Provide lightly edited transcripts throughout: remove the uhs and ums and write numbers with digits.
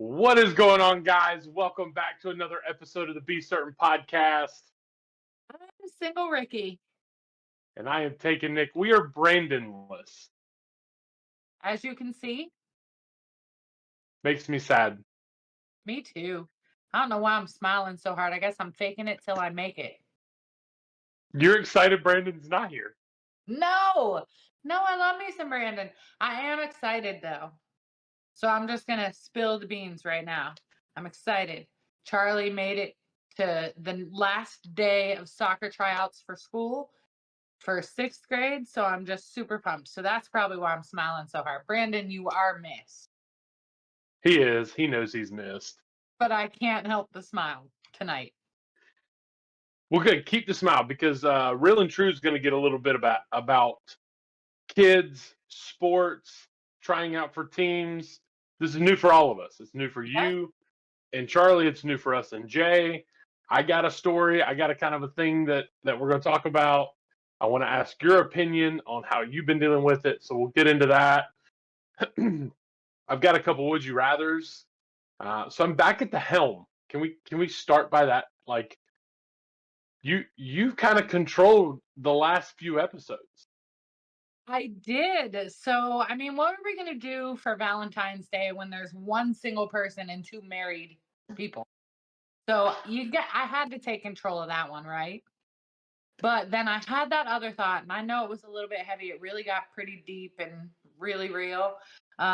What is going on, guys? Welcome back to another episode of the B-SRTN podcast. I'm single Rikki. And I am taking Nick. We are Brandonless. As you can see, Makes me sad. me too. I don't know why I'm smiling so hard. I guess I'm faking it till I make it. You're excited Brandon's not here. No, I love me some Brandon. I am excited though. So I'm just going to spill the beans right now. I'm excited. Charlie made it to the last day of soccer tryouts for school for 6th grade. So I'm just super pumped. So that's probably why I'm smiling so hard. Brandon, you are missed. He is. He knows he's missed. But I can't help the smile tonight. We're going to keep the smile because Real and True is going to get a little bit about kids, sports, trying out for teams. This is new for all of us. It's new for you and Charlie. It's new for us and Jay. I got a story. I got a kind of a thing that we're going to talk about. I want to ask your opinion on how you've been dealing with it. So we'll get into that. I've got a couple would you rathers. So I'm back at the helm. Can we start by that? Like you've kind of controlled the last few episodes. I did. So, I mean, what are we going to do for Valentine's Day when there's one single person and two married people? So, I had to take control of that one, right? But then I had that other thought, and I know it was a little bit heavy. It really got pretty deep and really real. But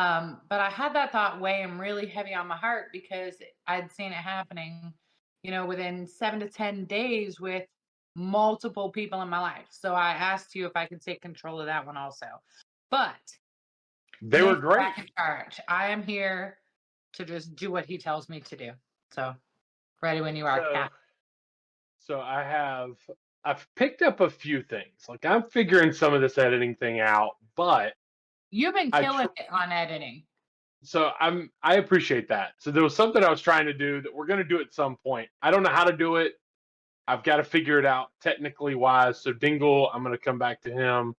I had that thought weighing really heavy on my heart because I'd seen it happening, within 7 to 10 days with multiple people in my life. So I asked you if I could take control of that one also. But they were great. Back in charge. I am here to just do what he tells me to do. So ready when you are, Kat. So I've picked up a few things. Like I'm figuring some of this editing thing out, but you've been killing it on editing. So I appreciate that. So there was something I was trying to do that we're going to do at some point. I don't know how to do it. I've got to figure it out technically wise. So Dingle, I'm going to come back to him.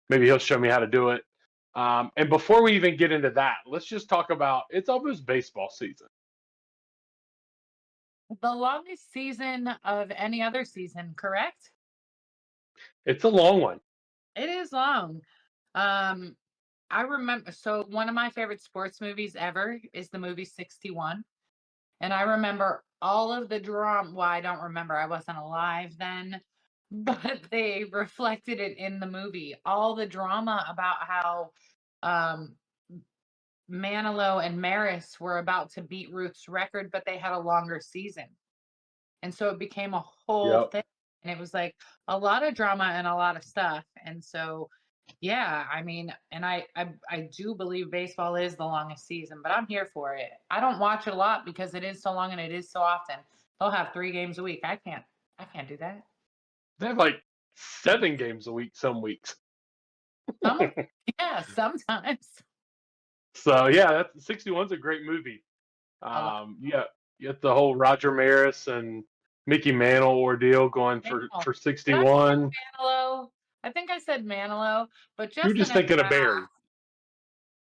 Maybe he'll show me how to do it. And before we even get into that, let's just talk about it's almost baseball season. The longest season of any other season, correct? It's a long one. It is long. I remember, so one of my favorite sports movies ever is the movie 61. And I remember all of the drama. Well, I don't remember. I wasn't alive then. But they reflected it in the movie. All the drama about how Manilow and Maris were about to beat Ruth's record, but they had a longer season. And so it became a whole thing. And it was like a lot of drama and a lot of stuff. And so, yeah, I mean, and I do believe baseball is the longest season, but I'm here for it. I don't watch it a lot because it is so long and it is so often. They'll have 3 games a week. I can't do that. They have like 7 games a week some weeks. Yeah, sometimes. So yeah, 61's a great movie. Yeah, you got the whole Roger Maris and Mickey Mantle ordeal going for 61. Manilow. I think I said Manilow, but you're just thinking of Barry.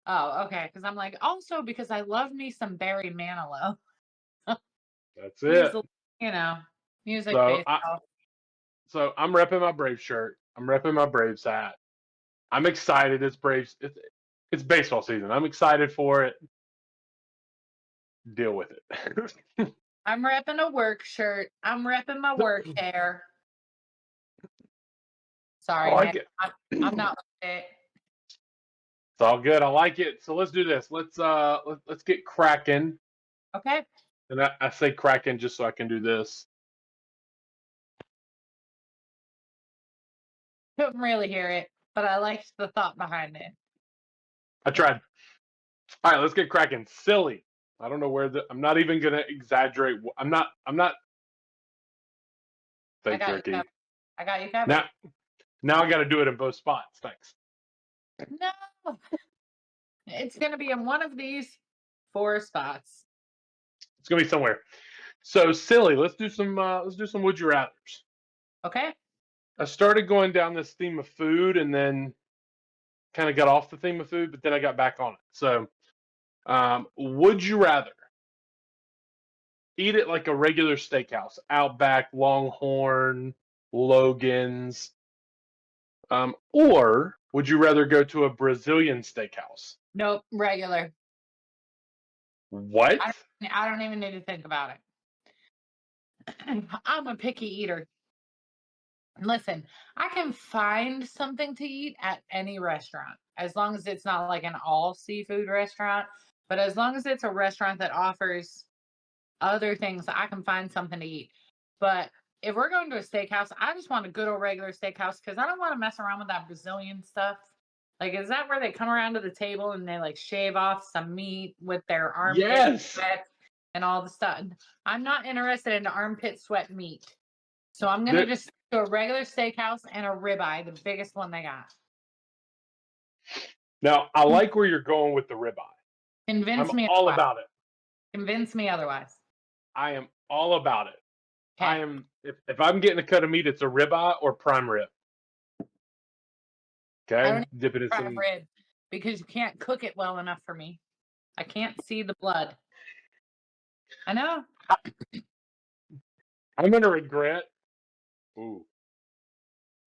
Oh, okay. Because I'm like, also because I love me some Barry Manilow. That's it. Music. So I'm repping my Braves shirt. I'm repping my Braves hat. I'm excited. It's Braves. It's baseball season. I'm excited for it. Deal with it. I'm repping a work shirt. I'm repping my work hair. Sorry, I like it. I'm not with it. It's all good. I like it. So let's do this. Let's get cracking. Okay. And I say cracking just so I can do this. Couldn't really hear it, but I liked the thought behind it. I tried. All right, let's get cracking. Silly. I don't know where I'm not even gonna exaggerate. I'm not. Thanks, Rikki. I got you covered. Now I got to do it in both spots. Thanks. No, it's gonna be in one of these 4 spots. It's gonna be somewhere. So silly. Let's do some would you rathers. Okay. I started going down this theme of food, and then kind of got off the theme of food, but then I got back on it. So, would you rather eat it like a regular steakhouse, Outback, Longhorn, Logan's, or would you rather go to a Brazilian steakhouse? Nope, regular. What? I don't even need to think about it. I'm a picky eater. Listen, I can find something to eat at any restaurant as long as it's not like an all seafood restaurant. But as long as it's a restaurant that offers other things, I can find something to eat. But if we're going to a steakhouse, I just want a good old regular steakhouse because I don't want to mess around with that Brazilian stuff. Like, is that where they come around to the table and they like shave off some meat with their armpit Yes. sweat and all the stuff? I'm not interested in armpit sweat meat. So I'm gonna just do a regular steakhouse and a ribeye, the biggest one they got. Now, I like where you're going with the ribeye. Convince I'm me all otherwise. about it. Convince me otherwise. I am all about it. I Okay. am if I'm getting a cut of meat, it's a ribeye or prime rib. I Okay, don't dip it in prime some. rib because you can't cook it well enough for me. I can't see the blood. I know. I'm gonna regret. Ooh,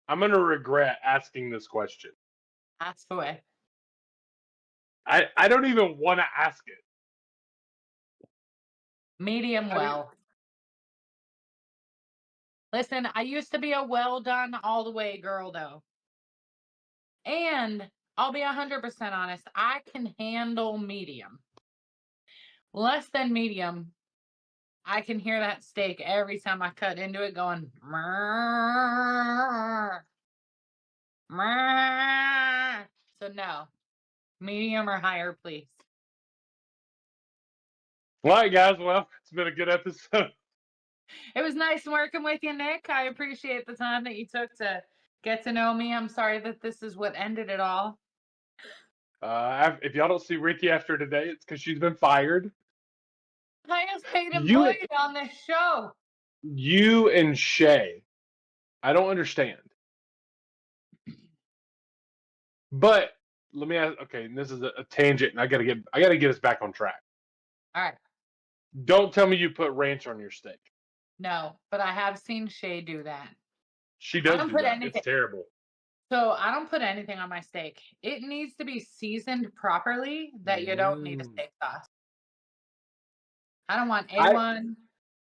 I'm gonna regret asking this question. Ask away. I don't even want to ask it. Medium How do you- well. Listen, I used to be a well done all the way girl though. And I'll be 100% honest, I can handle medium. Less than medium, I can hear that steak every time I cut into it going, "Mrrr, mrrr." So no, medium or higher, please. All right, guys. Well, it's been a good episode. It was nice working with you, Nick. I appreciate the time that you took to get to know me. I'm sorry that this is what ended it all. If y'all don't see Rikki after today, it's because she's been fired. Highest paid You, employee on this show. you and Shay, I don't understand. But let me ask. Okay, and this is a tangent, and I gotta get us back on track. All right. Don't tell me you put ranch on your steak. No, but I have seen Shay do that. She I does don't do put that. anything. It's terrible. So I don't put anything on my steak. It needs to be seasoned properly that you don't need a steak sauce. I don't want A1.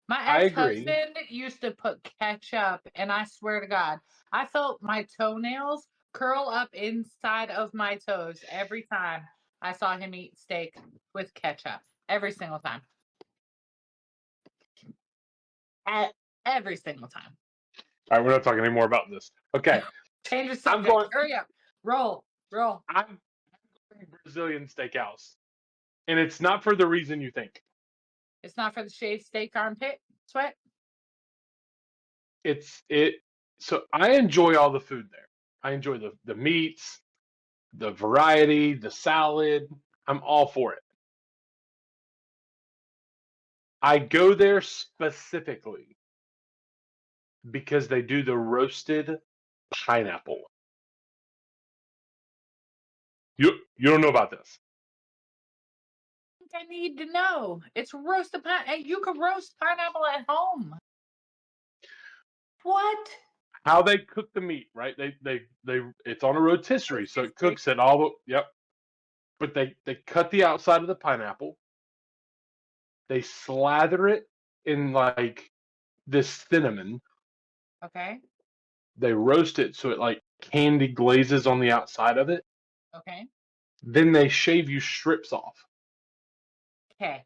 My I agree. ex-husband used to put ketchup, and I swear to God, I felt my toenails curl up inside of my toes every time I saw him eat steak with ketchup. Every single time. Every single time. All right, we're not talking anymore about this. Okay, Change the I'm subject. going. Hurry up. Roll. I'm going Brazilian steakhouse, and it's not for the reason you think. It's not for the shaved steak armpit sweat. So I enjoy all the food there. I enjoy the meats, the variety, the salad. I'm all for it. I go there specifically because they do the roasted pineapple. You don't know about this. I need to know. It's roasted pineapple. You can roast pineapple at home. What? How they cook the meat, right? They it's on a rotisserie, so it cooks it all the yep. But they cut the outside of the pineapple. They slather it in like this cinnamon. Okay. They roast it so it like candy glazes on the outside of it. Okay. Then they shave you strips off. Okay.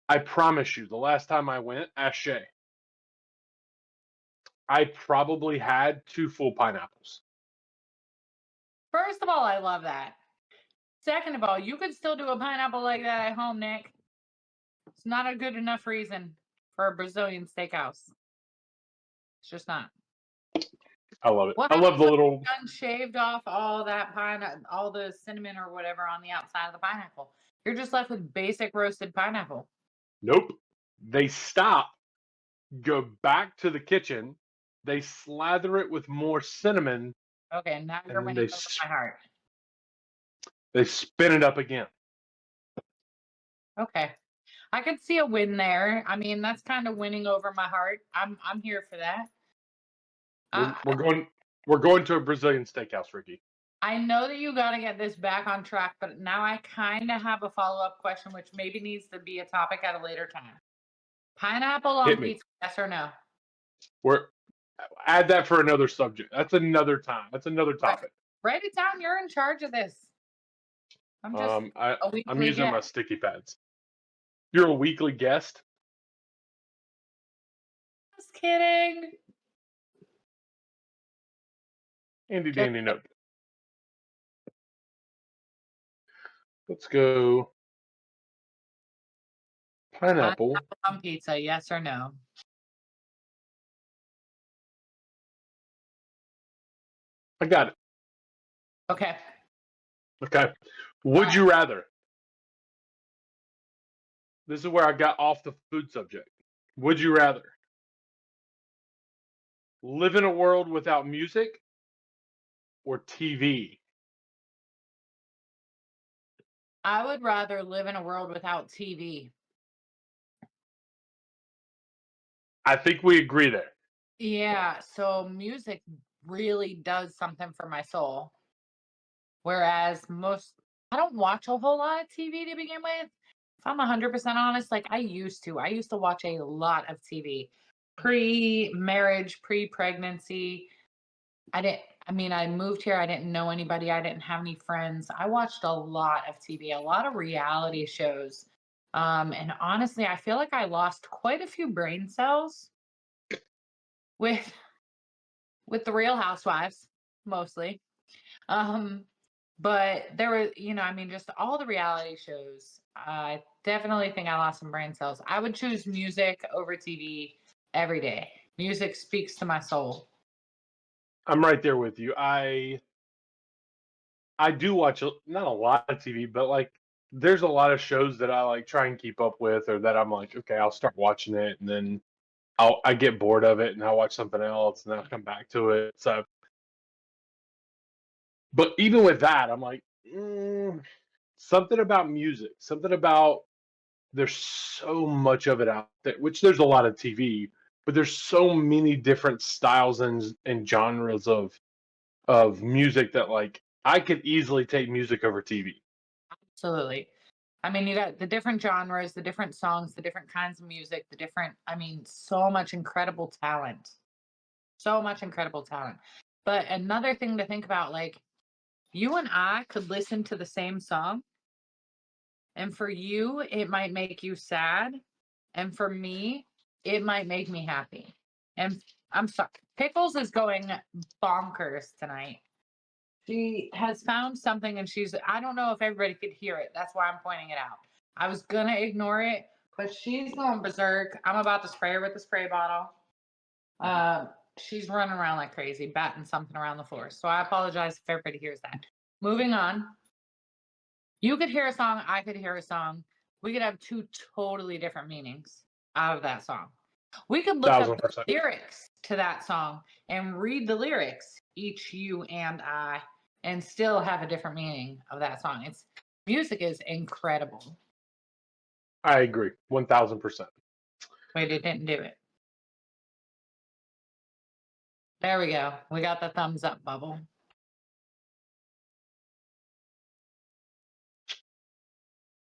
I promise you, the last time I went, ask Shay. I probably had 2 full pineapples. First of all, I love that. Second of all, you could still do a pineapple like that at home, Nick. It's not a good enough reason for a Brazilian steakhouse. It's just not. I love it. What I love happens the when little. you're done shaved off all that all the cinnamon or whatever on the outside of the pineapple? You're just left with basic roasted pineapple. Nope. They stop, go back to the kitchen. They slather it with more cinnamon, Okay, now you're and then winning over my heart. they spin it up again. Okay. I could see a win there. I mean, that's kind of winning over my heart. I'm here for that. We're I we're going we're going to a Brazilian steakhouse, Ricky. I know that you got to get this back on track, but now I kind of have a follow-up question, which maybe needs to be a topic at a later time. Pineapple on Hit me. pizza, yes or no? We're add that for another subject. That's another time. That's another Write, topic. write it down. You're in charge of this. I'm just a I'm weekly using my guest. sticky pads. You're a weekly guest. Just kidding. Handy Just dandy note. Let's go pineapple. pineapple on pizza, yes or no? I got it. Okay. Okay. All Would right. you rather? This is where I got off the food subject. Would you rather live in a world without music or TV? I would rather live in a world without TV. I think we agree there. Yeah, so music really does something for my soul. Whereas I don't watch a whole lot of TV to begin with. If I'm 100% honest, like I used to. I used to watch a lot of TV pre-marriage, pre-pregnancy. I mean, I moved here, I didn't know anybody, I didn't have any friends. I watched a lot of TV, a lot of reality shows. And honestly, I feel like I lost quite a few brain cells with the Real Housewives, mostly. Um, but there were, I mean, just all the reality shows. I definitely think I lost some brain cells. I would choose music over TV every day. Music speaks to my soul. I'm right there with you. I do watch not a lot of TV, but like there's a lot of shows that I like try and keep up with, or that I'm like, okay, I'll start watching it, and then I get bored of it, and I'll watch something else, and then I'll come back to it. So, but even with that, I'm like, something about music, something about there's so much of it out there, which there's a lot of TV, but there's so many different styles and genres of music that like I could easily take music over TV. Absolutely. I mean, you got the different genres, the different songs, the different kinds of music, I mean, so much incredible talent. So much incredible talent. But another thing to think about, like, you and I could listen to the same song, and for you, it might make you sad. And for me, it might make me happy. And I'm sorry, Pickles is going bonkers tonight. She has found something and I don't know if everybody could hear it. That's why I'm pointing it out. I was gonna ignore it, but she's going berserk. I'm about to spray her with the spray bottle. She's running around like crazy, batting something around the floor. So I apologize if everybody hears that. Moving on. You could hear a song, I could hear a song. We could have two totally different meanings out of that song. We could look up Thousand the percent. lyrics to that song and read the lyrics, each you and I, and still have a different meaning of that song. It's music is incredible. I agree, 1000%. Wait, it didn't do it. There we go. We got the thumbs up bubble.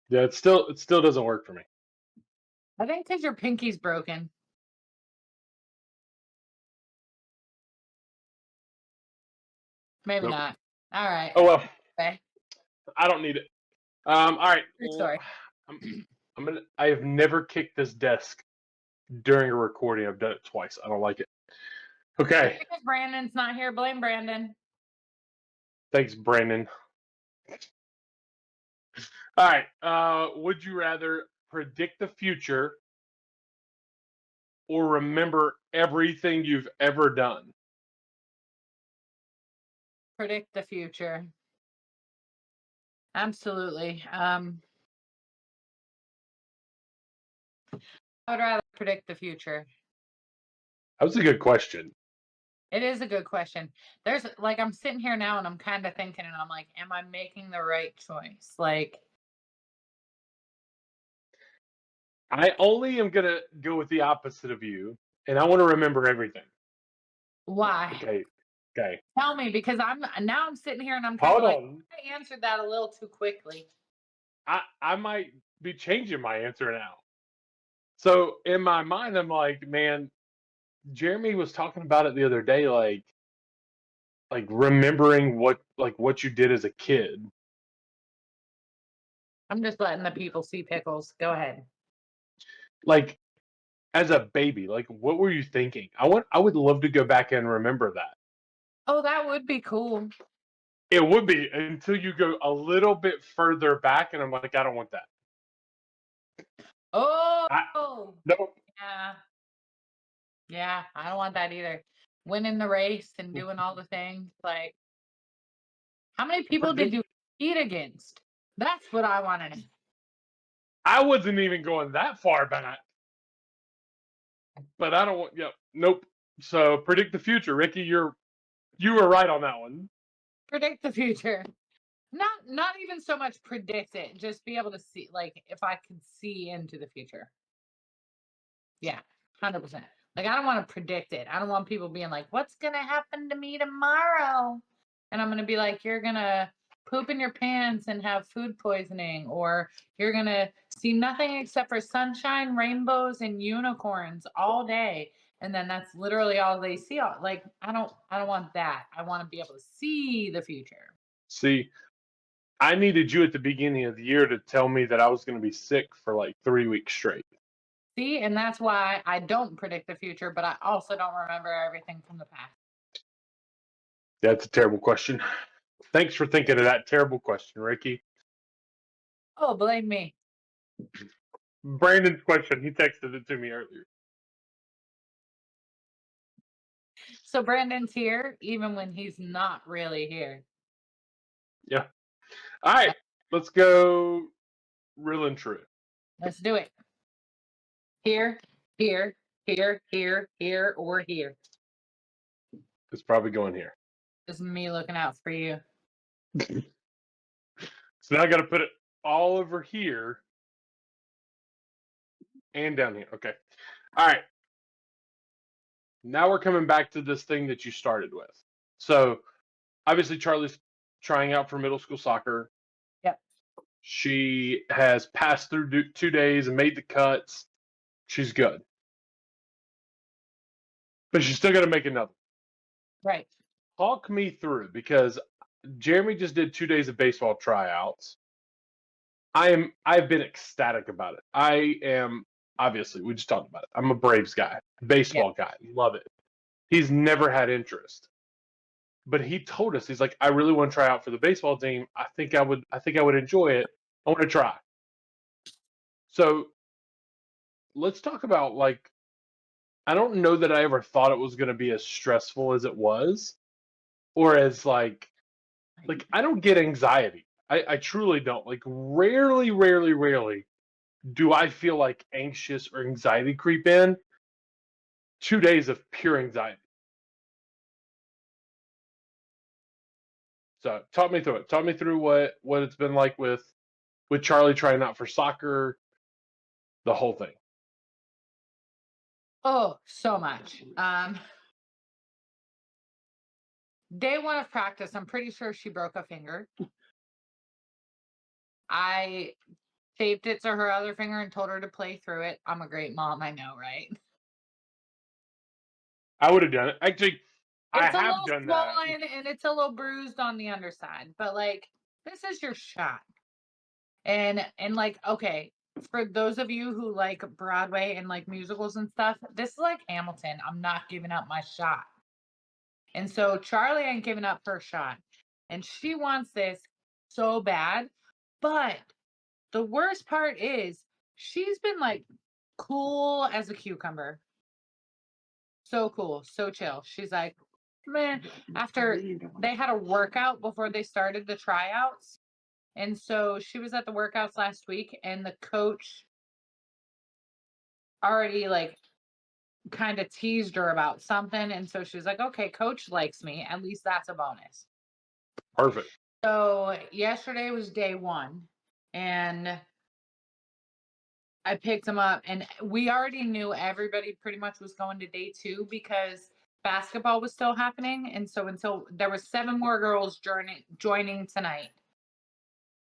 Yeah, it still doesn't work for me. I think because your pinky's broken. Maybe Nope. not. All right. Oh well, Okay. I don't need it. All right. True story. I'm, I have never kicked this desk during a recording. I've done it twice. I don't like it. Okay. Because Brandon's not here, blame Brandon. Thanks, Brandon. All right. Would you rather predict the future or remember everything you've ever done? Predict the future. Absolutely. I would rather predict the future. That was a good question. It is a good question. There's like I'm sitting here now and I'm kind of thinking and I'm like, am I making the right choice? Like I only am gonna go with the opposite of you, and I want to remember everything. Why? Okay. Okay. Tell me, because I'm sitting here and I'm kind of Hold like, on. I answered that a little too quickly. I might be changing my answer now. So in my mind, I'm like, man, Jeremy was talking about it the other day, like remembering what you did as a kid. I'm just letting the people see pickles. Go ahead. Like as a baby, like what were you thinking? I would love to go back and remember that. Oh, that would be cool. It would be until you go a little bit further back, and I'm like, I don't want that. I Oh, no yeah. Yeah, I don't want that either. Winning the race and doing all the things. Like, how many people did predict. you compete against? That's what I want to know. I wasn't even going that far back, but I don't want. Yep, nope. So predict the future, Ricky. You were right on that one. Predict the future. Not even so much predict it, just be able to see, like, if I could see into the future. Yeah, 100%. Like, I don't want to predict it. I don't want people being like, what's going to happen to me tomorrow? And I'm going to be like, you're going to poop in your pants and have food poisoning, or you're going to see nothing except for sunshine, rainbows, and unicorns all day. And then that's literally all they see. Like, I don't want that. I want to be able to see the future. See, I needed you at the beginning of the year to tell me that I was going to be sick for like 3 weeks straight. See, and that's why I don't predict the future, but I also don't remember everything from the past. That's a terrible question. Thanks for thinking of that terrible question, Ricky. Oh, blame me. Brandon's question, he texted it to me earlier. So Brandon's here even when he's not really here. Yeah. All right, let's go real and true. Let's do it. Here, here, here, here, here, or here. It's probably going here. This is me looking out for you. So now I got to put it all over here and down here. Okay. All right. Now we're coming back to this thing that you started with. So obviously, Charlie's trying out for middle school soccer. Yep. She has passed through 2 days and made the cuts. She's good. But she's still got to make another. Right. Talk me through, because Jeremy just did 2 days of baseball tryouts. I've been ecstatic about it. I am, obviously, we just talked about it. I'm a Braves guy, baseball guy, love it. He's never had interest. But he told us, he's like, I really want to try out for the baseball team. I think I would enjoy it. I want to try. So let's talk about, like, I don't know that I ever thought it was going to be as stressful as it was, or as like I don't get anxiety. I truly don't. Like rarely, rarely, rarely do I feel like anxious or anxiety creep in. 2 days of pure anxiety. So talk me through it. Talk me through what it's been like with Charlie trying out for soccer, the whole thing. Oh, so much. Day one of practice, I'm pretty sure she broke a finger. I taped it to her other finger and told her to play through it. I'm a great mom, I know, right? I would have done it. Actually, I It's a have little done that. swollen and it's a little bruised on the underside, but like, this is your shot. And like, okay, for those of you who like Broadway and like musicals and stuff, this is like Hamilton. I'm not giving up my shot. And so Charlie ain't giving up her shot. And she wants this so bad. But the worst part is she's been like cool as a cucumber. So cool, so chill. She's like, man, after they had a workout before they started the tryouts. And so she was at the workouts last week, and the coach already like kind of teased her about something. And so she was like, okay, coach likes me. At least that's a bonus. Perfect. So yesterday was day one, and I picked them up, and we already knew everybody pretty much was going to day 2 because basketball was still happening, and so until there was 7 more girls joining tonight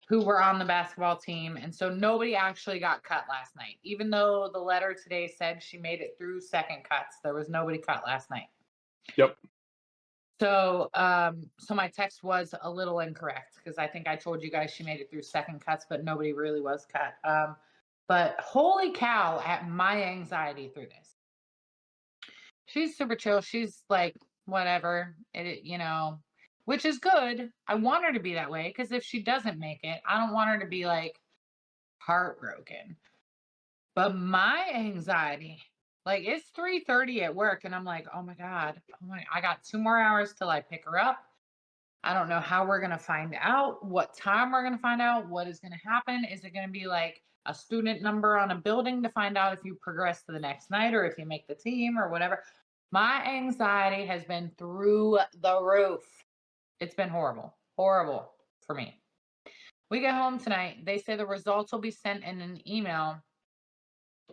who were on the basketball team, and so nobody actually got cut last night. Even though the letter today said she made it through second cuts, there was nobody cut last night. Yep. So, so my text was a little incorrect because I think I told you guys she made it through second cuts, but nobody really was cut. But holy cow, at my anxiety through this. She's super chill. She's like, whatever, which is good. I want her to be that way because if she doesn't make it, I don't want her to be like heartbroken. But my anxiety, like it's 3:30 at work, and I'm like, oh my God, I got 2 more hours till I pick her up. I don't know how we're gonna find out, what time we're gonna find out, what is gonna happen. Is it gonna be like a student number on a building to find out if you progress to the next night or if you make the team or whatever? My anxiety has been through the roof. It's been horrible, horrible for me. We get home tonight. They say the results will be sent in an email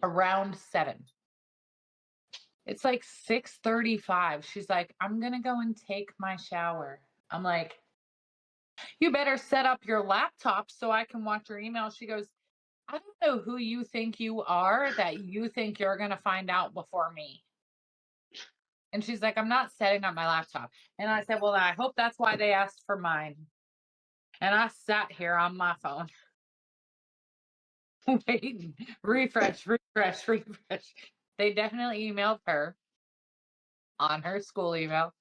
around 7. It's like 6:35. She's like, I'm gonna go and take my shower. I'm like, you better set up your laptop so I can watch your email. She goes, I don't know who you think you are that you think you're going to find out before me. And she's like, I'm not setting up my laptop. And I said, well, I hope that's why they asked for mine. And I sat here on my phone waiting, refresh. They definitely emailed her on her school email.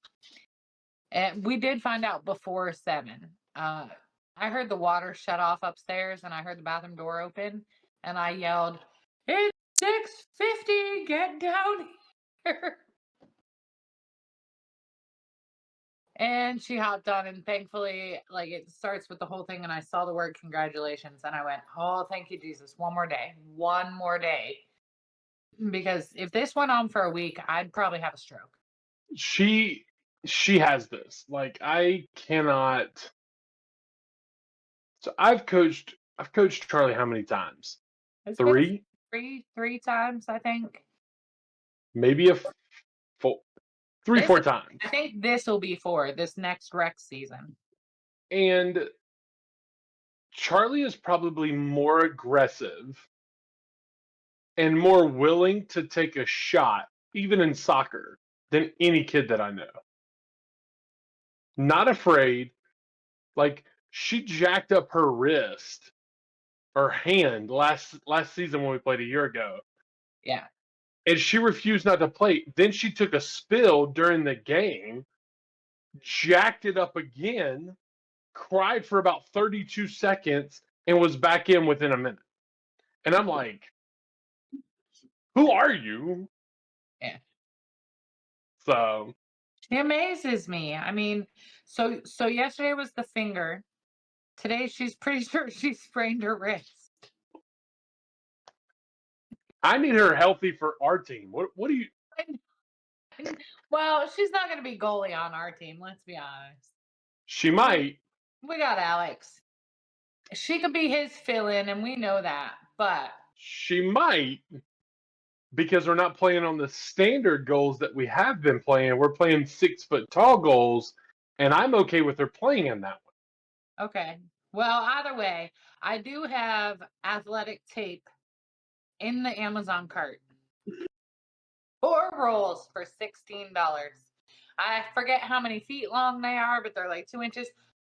And we did find out before 7. I heard the water shut off upstairs and I heard the bathroom door open and I yelled, it's 6:50, get down here. And she hopped on, and thankfully, like it starts with the whole thing, and I saw the word congratulations and I went, oh, thank you, Jesus. One more day. Because if this went on for a week, I'd probably have a stroke. She has this. Like I cannot. So I've coached Charlie how many times? It's been 3? three times, I think. Maybe a 4, 3, This 4 times. I think this will be 4 this next rec season. And Charlie is probably more aggressive and more willing to take a shot, even in soccer, than any kid that I know. Not afraid. Like she jacked up her wrist or hand last season when we played a year ago. Yeah. And she refused not to play. Then she took a spill during the game, jacked it up again, cried for about 32 seconds, and was back in within a minute. And I'm like, who are you? Yeah. So She amazes me. I mean, so yesterday was the finger. Today she's pretty sure she sprained her wrist. I need her healthy for our team. What do you? Well, she's not going to be goalie on our team. Let's be honest. She might. We got Alex. She could be his fill-in, and we know that. But She might, because we're not playing on the standard goals that we have been playing. We're playing 6-foot tall goals, and I'm okay with her playing in that one. okay. Well, either way, I do have athletic tape in the Amazon cart. 4 rolls for $16. I forget how many feet long they are, but they're like 2 inches.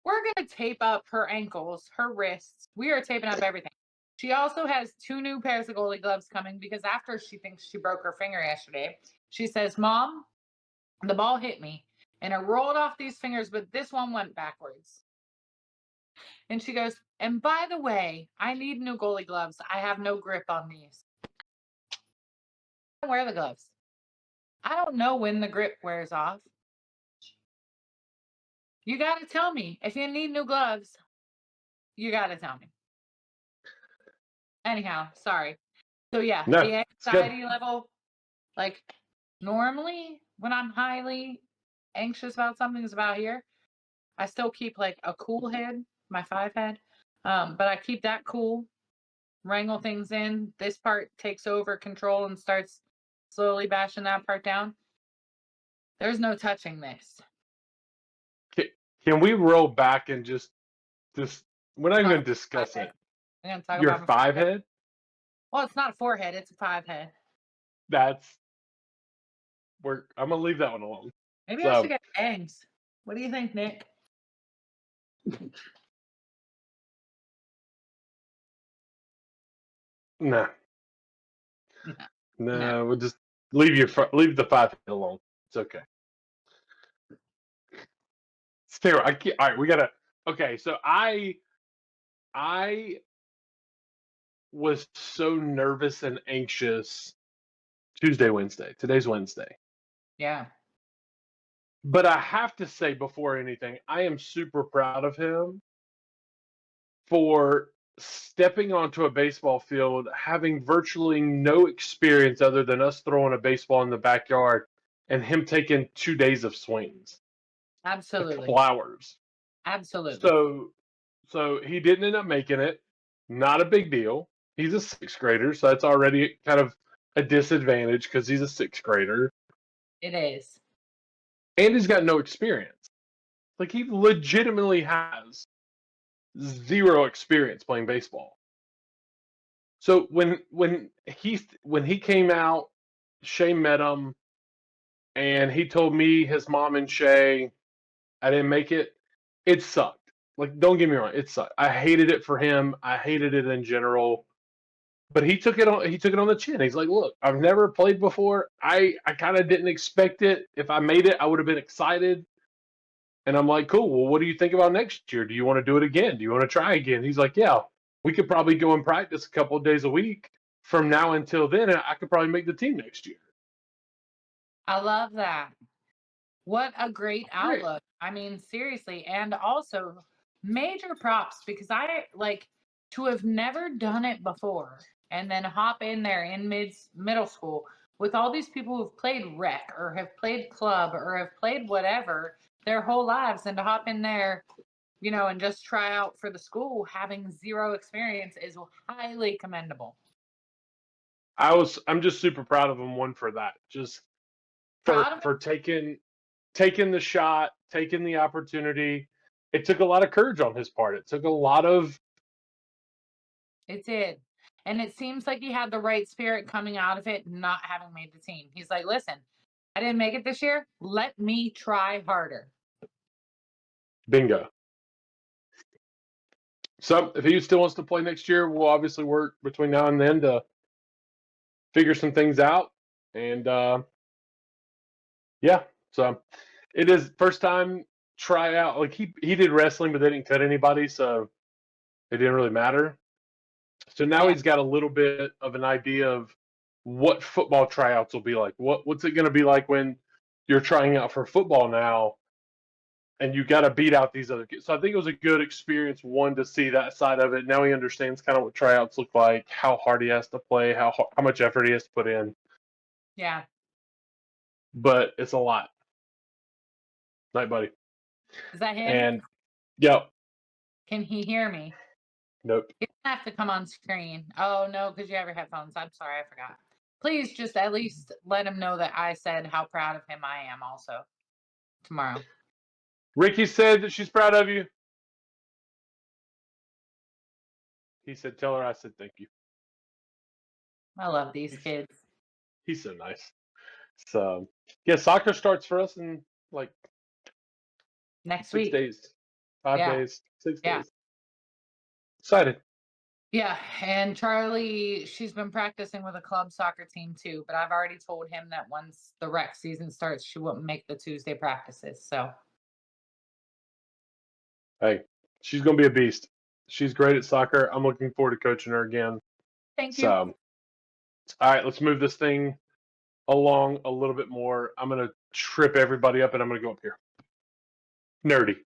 We're going to tape up her ankles, her wrists. We are taping up everything. She also has 2 new pairs of goalie gloves coming because after she thinks she broke her finger yesterday, she says, Mom, the ball hit me and it rolled off these fingers, but this one went backwards. And she goes, and by the way, I need new goalie gloves. I have no grip on these. I don't wear the gloves. I don't know when the grip wears off. You got to tell me. If you need new gloves, you got to tell me. Anyhow, sorry. So yeah, No, the it's good. anxiety level, like normally when I'm highly anxious about something is about here, I still keep like a cool head, my 5 head. But I keep that cool wrangle things in. This part takes over control and starts slowly bashing that part down. There's no touching this. Can, can we roll back and just we're not even Talk going about to discuss my it. I'm gonna talk Your about my five forehead. head? Well, it's not a forehead, it's a 5 head. That's I'm gonna leave that one alone. Maybe I should So get bangs. What do you think, Nick? nah, No. No. no, we'll just leave leave the 5 head alone. It's okay. Sarah, I can't. All right, we gotta. Okay, so I was so nervous and anxious Tuesday, Wednesday. Today's Wednesday. Yeah. But I have to say before anything, I am super proud of him for stepping onto a baseball field, having virtually no experience other than us throwing a baseball in the backyard, and him taking 2 days of swings, a Absolutely. couple hours. Absolutely. So he didn't end up making it. Not a big deal. He's a sixth grader, so that's already kind of a disadvantage because he's a sixth grader. It is. And he's got no experience. Like he legitimately has zero experience playing baseball. So when he came out, Shay met him, and he told me his mom and Shay, I didn't make it. It sucked. Like don't get me wrong, it sucked. I hated it for him. I hated it in general. But he took it on. He took it on the chin. He's like, "Look, I've never played before. I kind of didn't expect it. If I made it, I would have been excited." And I'm like, "Cool. Well, what do you think about next year? Do you want to do it again? Do you want to try again?" He's like, "Yeah, we could probably go and practice a couple of days a week from now until then, and I could probably make the team next year." I love that. What a great Great. outlook. I mean, seriously. And also, major props because I like to have never done it before and then hop in there in middle school with all these people who've played rec or have played club or have played whatever their whole lives and to hop in there, and just try out for the school having zero experience is highly commendable. I'm just super proud of him. One for that, just Proud of for taking the shot, taking the opportunity. It took a lot of courage on his part. It took a lot of It did. And it seems like he had the right spirit coming out of it, not having made the team. He's like, listen, I didn't make it this year. Let me try harder. bingo. So if he still wants to play next year, we'll obviously work between now and then to figure some things out. And yeah, so it is first time tryout. Like he did wrestling, but they didn't cut anybody, so it didn't really matter. So now Yeah. he's got a little bit of an idea of what football tryouts will be like. What's it going to be like when you're trying out for football now? And you got to beat out these other kids. So I think it was a good experience, one, to see that side of it. Now he understands kind of what tryouts look like, how hard he has to play, how much effort he has to put in. Yeah. But it's a lot. Night, buddy. Is that him? And yep, Can he hear me? nope. He doesn't have to come on screen. Oh, no, because you have your headphones. I'm sorry, I forgot. Please just at least let him know that I said how proud of him I am also tomorrow. Rikki said that she's proud of you. He said, "Tell her I said thank you." I love these He's kids. he's so nice. So yeah, soccer starts for us in like Next 6 week. days, 5 Yeah. days, 6 Yeah. days. Excited. Yeah, and Charlie, she's been practicing with a club soccer team too, but I've already told him that once the rec season starts, she won't make the Tuesday practices. So, Hey, she's gonna be a beast. She's great at soccer. I'm looking forward to coaching her again. thank you. So, all right, let's move this thing along a little bit more. I'm gonna trip everybody up, and I'm gonna go up here. Nerdy.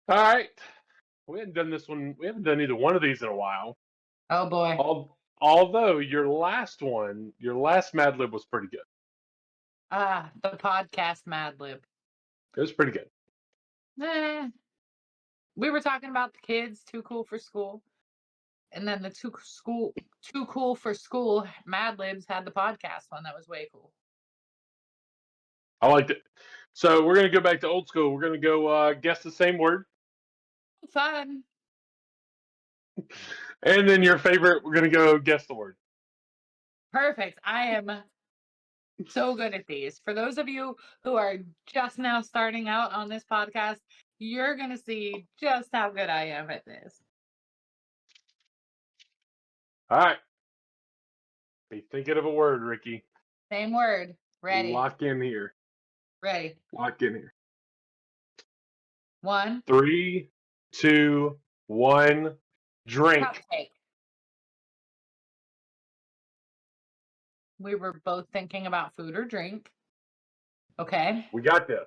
All right, we haven't done this one. We haven't done either one of these in a while. Oh boy. Although your last one, your last Mad Lib was pretty good. The podcast Mad Lib. It was pretty good. We were talking about the kids, too cool for school. And then the Too Cool for School Mad Libs had the podcast one that was way cool. I liked it. So we're gonna go back to old school. We're gonna go guess the same word, Fun. and then your favorite. We're gonna go guess the word. Perfect. I am so good at these. For those of you who are just now starting out on this podcast, you're going to see just how good I am at this. All right. Be thinking of a word, Ricky. Same word. Ready. Lock in here. Ready. Lock in here. 1. 3, 2, 1. Drink. Cupcake. We were both thinking about food or drink. Okay. We got this.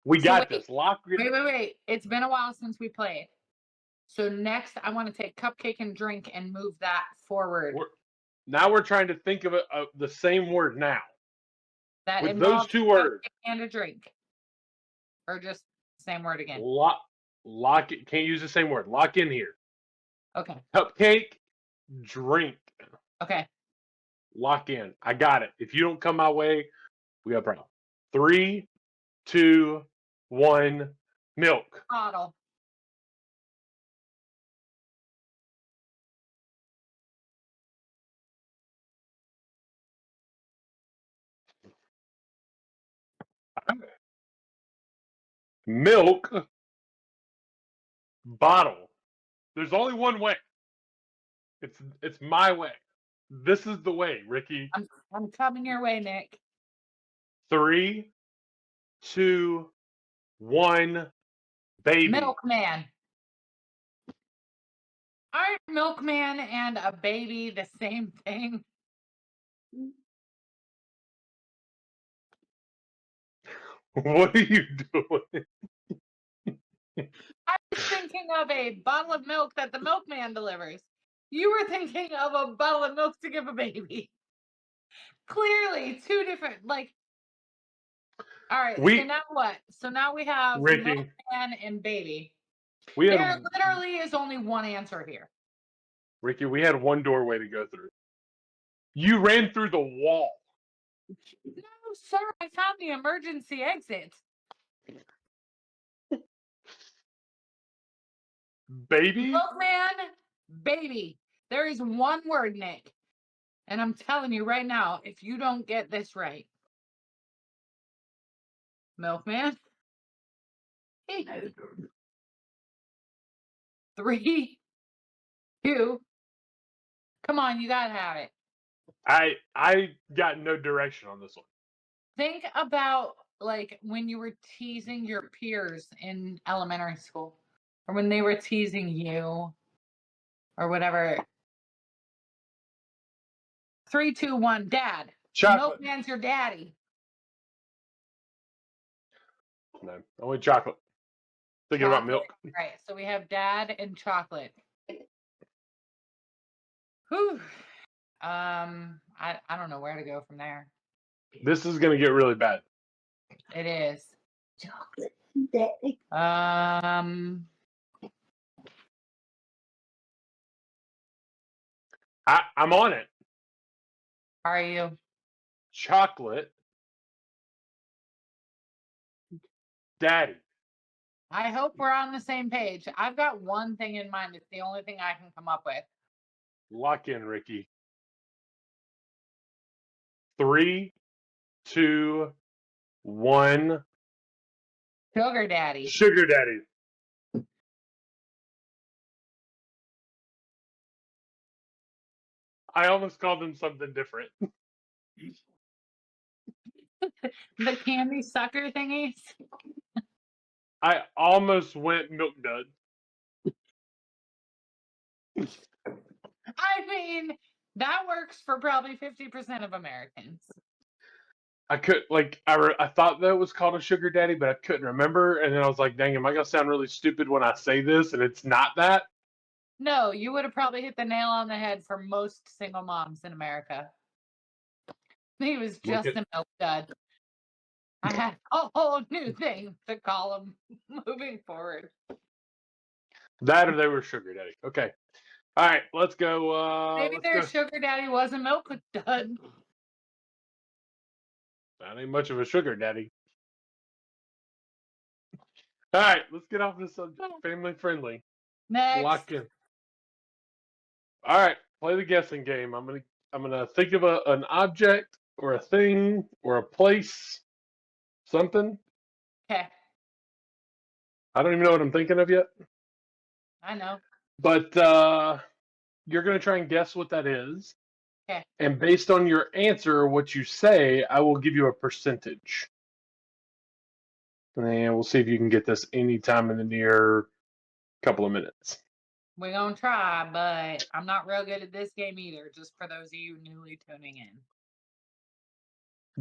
We got this. Lock in. Wait. It's been a while since we played. So next, I want to take cupcake and drink and move that forward. Now we're trying to think of the same word now. That with those two words. And a drink. Or just the same word again. Lock it. Can't use the same word. Lock in here. Okay. Cupcake, drink. Okay. Lock in. I got it. If you don't come my way, we got a problem. 3, 2, 1. Milk. Bottle. Milk. Bottle. There's only one way. It's my way. This is the way, Ricky. I'm coming your way, Nick. 3, 2, 1. Baby. Milkman. Aren't milkman and a baby the same thing? What are you doing? I was thinking of a bottle of milk that the milkman delivers. You were thinking of a bottle of milk to give a baby. Clearly, two different, all right, so now what? So now we have Ricky, milkman and baby. There literally is only one answer here. Ricky, we had one doorway to go through. You ran through the wall. No, sir, I found the emergency exit. Baby? Milkman, baby. There is one word, Nick. And I'm telling you right now, if you don't get this right. Milkman. 3, 2. Come on, you gotta have it. I got no direction on this one. Think about when you were teasing your peers in elementary school, or when they were teasing you, or whatever. 3, 2, 1. Dad. Chocolate. Milkman's your daddy. No, only chocolate. Thinking about milk. Right. So we have dad and chocolate. Whew. I don't know where to go from there. This is gonna get really bad. It is. Chocolate and daddy. I'm on it. Are you? Chocolate. Daddy. I hope we're on the same page. I've got one thing in mind. It's the only thing I can come up with. Lock in, Ricky. 3, 2, 1. Sugar daddy. Sugar daddy. I almost called them something different. The candy sucker thingies. I almost went milk dud. I mean, that works for probably 50% of Americans. I thought that was called a sugar daddy, but I couldn't remember. And then I was like, dang, am I going to sound really stupid when I say this? And it's not that. No, you would have probably hit the nail on the head for most single moms in America. He was just a milk dud. I had a whole new thing to call him moving forward. That or they were sugar daddy. Okay. All right, let's go. Maybe Let's their go. sugar daddy wasn't milk dud. That ain't much of a sugar daddy. All right, let's get off this subject. Family friendly. Next. Lock in. All right, play the guessing game. I'm gonna think of an object or a thing or a place, something. Okay. I don't even know what I'm thinking of yet. I know. But you're gonna try and guess what that is. Okay. And based on your answer, what you say, I will give you a percentage. And we'll see if you can get this anytime in the near couple of minutes. We're going to try, but I'm not real good at this game either, just for those of you newly tuning in.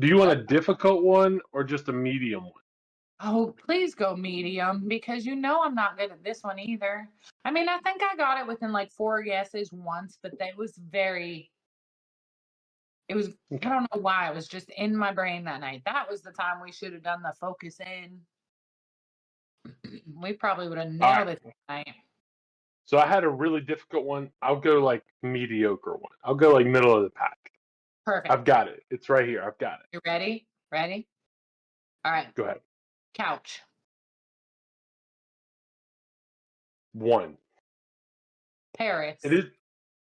Do you want a difficult one or just a medium one? Oh, please go medium, because you know I'm not good at this one either. I mean, I think I got it within like 4 guesses once, but that was I don't know why, it was just in my brain that night. That was the time we should have done the focus in. We probably would have nailed it tonight. So I had a really difficult one. I'll go like mediocre one. I'll go like middle of the pack. Perfect. I've got it. It's right here. I've got it. You ready? Ready? All right. Go ahead. Couch. 1. Paris. It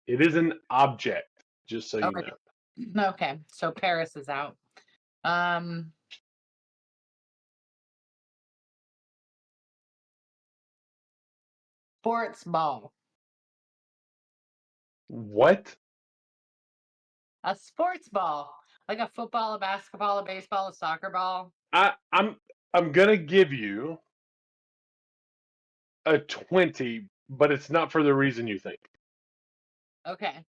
is an object, just so you Okay. know. Okay, so Paris is out. Sports ball. What? A sports ball. Like a football, a basketball, a baseball, a soccer ball. I'm gonna give you a 20, but it's not for the reason you think. Okay.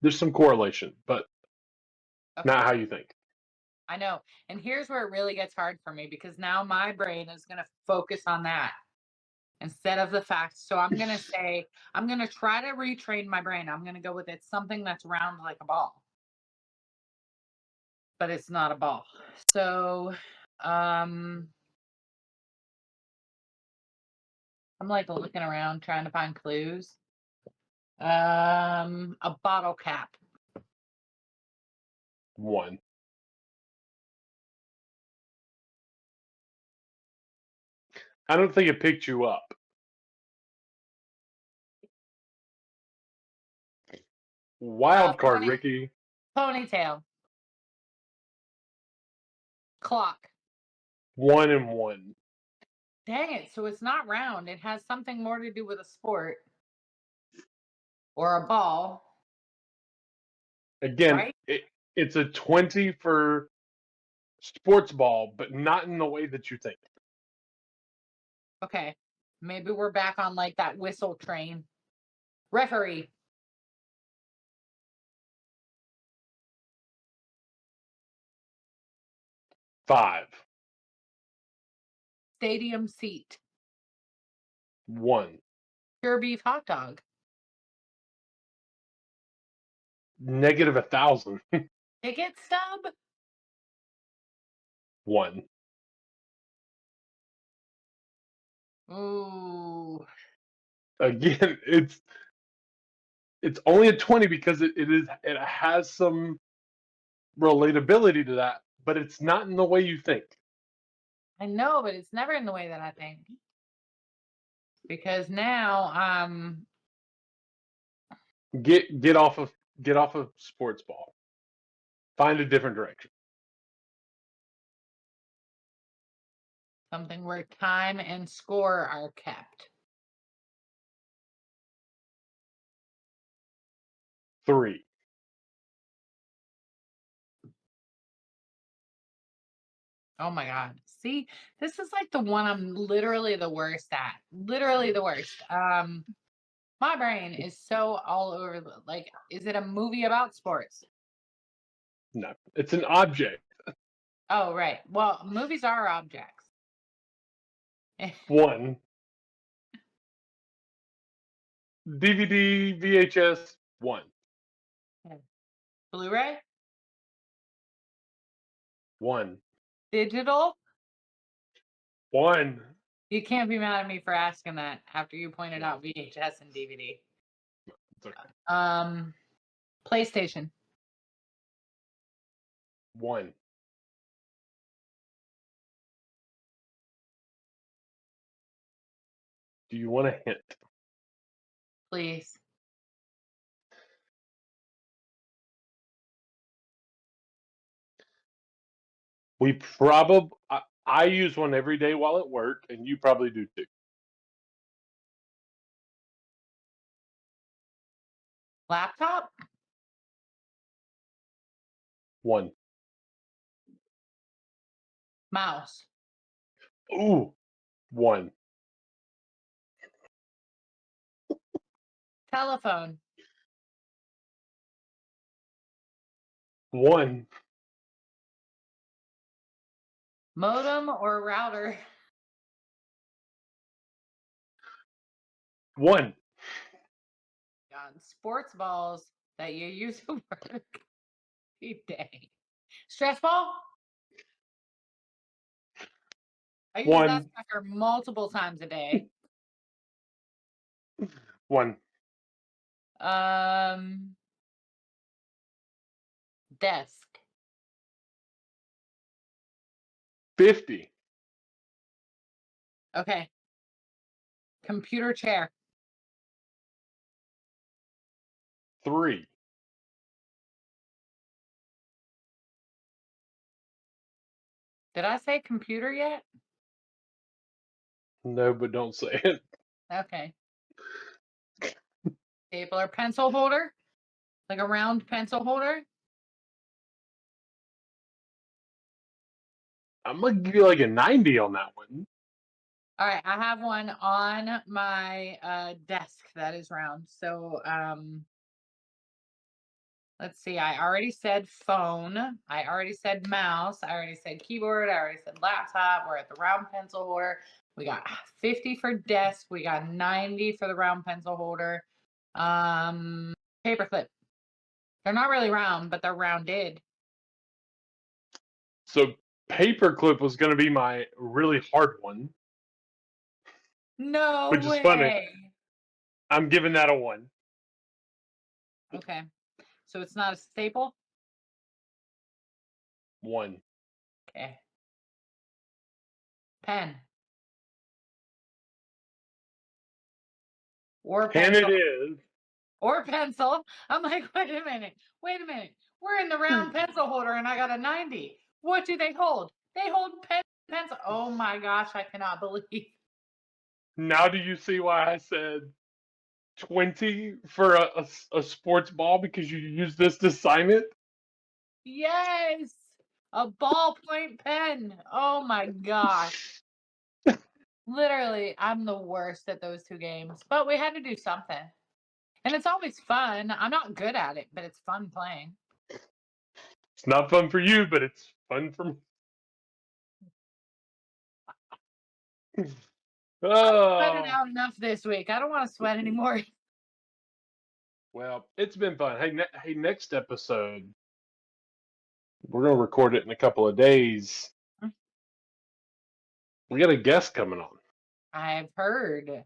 There's some correlation, but not how you think. I know. And here's where it really gets hard for me, because now my brain is going to focus on that instead of the facts. So I'm going to say, I'm going to try to retrain my brain. I'm going to go with it's something that's round like a ball, but it's not a ball. So, I'm like looking around trying to find clues. A bottle cap. 1. I don't think it picked you up. Wild card, Rikki. Ponytail. Clock. 1 and 1. Dang it. So it's not round. It has something more to do with a sport or a ball. Again, Right? it's a 20 for sports ball, but not in the way that you think. Okay. Maybe we're back on like that whistle train. Referee. 5. Stadium seat. 1. Pure beef hot dog. Negative 1,000. Ticket stub. 1. Ooh. Again, it's only a 20 because it has some relatability to that, but it's not in the way you think. I know, but it's never in the way that I think. Because now Get off of sports ball. Find a different direction. something where time and score are kept. 3. Oh my God. See, this is like the one I'm literally the worst at. Literally the worst. My brain is so all over like, is it a movie about sports? No, it's an object. Oh, right. Well, movies are objects. 1. DVD, VHS, 1. Blu-ray? 1. Digital? 1. You can't be mad at me for asking that after you pointed out VHS and DVD. It's okay. PlayStation. 1. Do you want a hint? Please. We probably I use one every day while at work, and you probably do too. Laptop. 1. Mouse. Ooh, 1. Telephone. 1. Modem or router. 1. God, sports balls that you use to work every day. Stress ball. I use that 1. sucker multiple times a day. 1. Desk. 50. Okay. Computer chair. 3. Did I say computer yet? No, but don't say it. Okay. Stapler pencil holder. Like a round pencil holder. I'm gonna give you like a 90 on that one. All right, I have one on my desk that is round. So let's see. I already said phone. I already said mouse. I already said keyboard. I already said laptop. We're at the round pencil holder. We got 50 for desk. We got 90 for the round pencil holder. Paperclip. They're not really round, but they're rounded. So paperclip was gonna be my really hard one, No which is way. funny. I'm giving that a 1. Okay. So it's not a staple? 1. Okay. Pen. Or And pencil. it is. Or pencil. I'm like, wait a minute. Wait a minute. We're in the round pencil holder and I got a 90. What do they hold? They hold pencil. Oh my gosh, I cannot believe. Now do you see why I said 20 for a sports ball, because you use this to sign it? Yes. A ballpoint pen. Oh my gosh. Literally, I'm the worst at those two games. But we had to do something. And it's always fun. I'm not good at it, but it's fun playing. It's not fun for you, but it's fun for me. I've sweated Oh, out enough this week. I don't want to sweat anymore. well, it's been fun. Hey, next episode, we're gonna record it in a couple of days. We got a guest coming on. I've heard.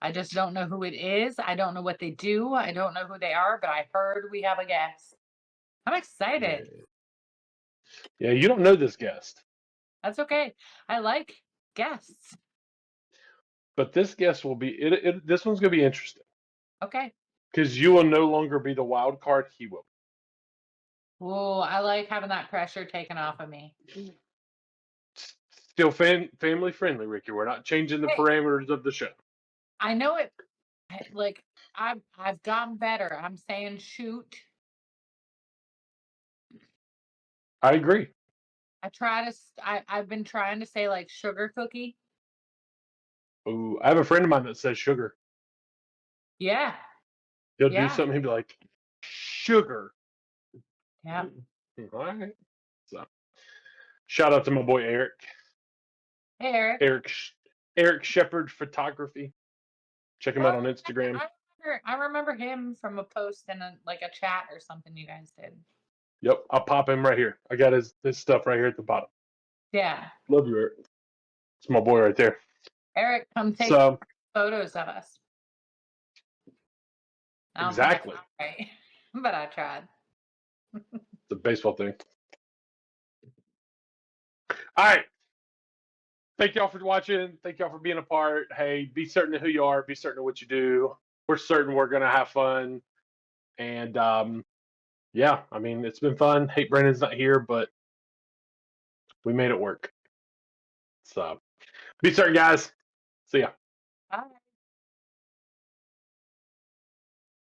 I just don't know who it is. I don't know what they do. I don't know who they are, but I heard we have a guest. I'm excited. Yeah, you don't know this guest, That's okay. I like guests. but this guest will be. This one's gonna be interesting Okay. because you will no longer be the wild card. He will. Oh, I like having that pressure taken off of me. Still family friendly, Ricky. We're not changing the Hey. parameters of the show. I know it. Like I've gotten better. I'm saying shoot. I agree. I've been trying to say like sugar cookie. Ooh, I have a friend of mine that says sugar. Yeah. He'll do Yeah. something. He'll be like, sugar. Yeah. All right. So, shout out to my boy Eric. Hey, Eric. Eric Shepherd Photography. Check him out on Instagram. I remember him from a post in like a chat or something you guys did. Yep, I'll pop him right here. I got his stuff right here at the bottom. Yeah. Love you, Eric. It's my boy right there. Eric, come take So photos of us. I don't exactly, think I right, but I tried. it's a baseball thing. All right. Thank y'all for watching. Thank y'all for being a part. Hey, be certain of who you are. Be certain of what you do. We're certain we're gonna have fun. And yeah, I mean, it's been fun. Hate Brandon's not here, but we made it work. So be certain, guys. See ya. Bye.